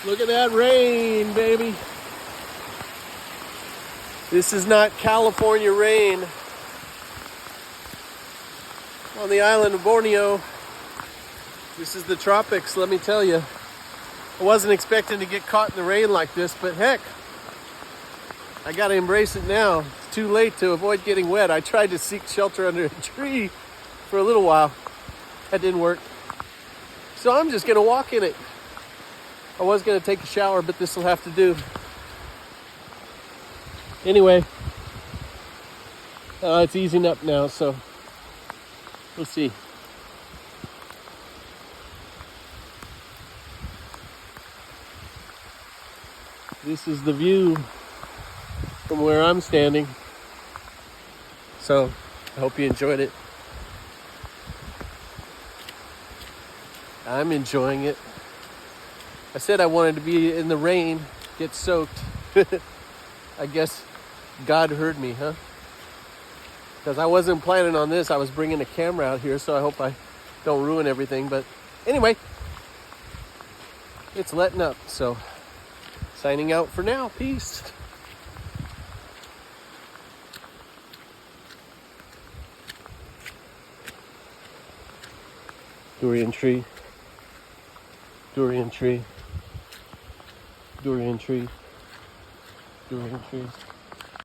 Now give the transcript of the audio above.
Look at that rain, baby. This is not California rain. On the island of Borneo, this is the tropics, let me tell you. I wasn't expecting to get caught in the rain like this, but heck, I gotta embrace it now. It's too late to avoid getting wet. I tried to seek shelter under a tree for a little while. That didn't work. So I'm just gonna walk in it. I was gonna take a shower, but this will have to do. Anyway, it's easing up now, so we'll see. This is the view from where I'm standing. So I hope you enjoyed it. I'm enjoying it. I said I wanted to be in the rain, get soaked. I guess God heard me, huh? Because I wasn't planning on this. I was bringing a camera out here, so I hope I don't ruin everything. But anyway, it's letting up. So signing out for now. Peace. Durian tree. Durian tree. Durian tree. Durian tree.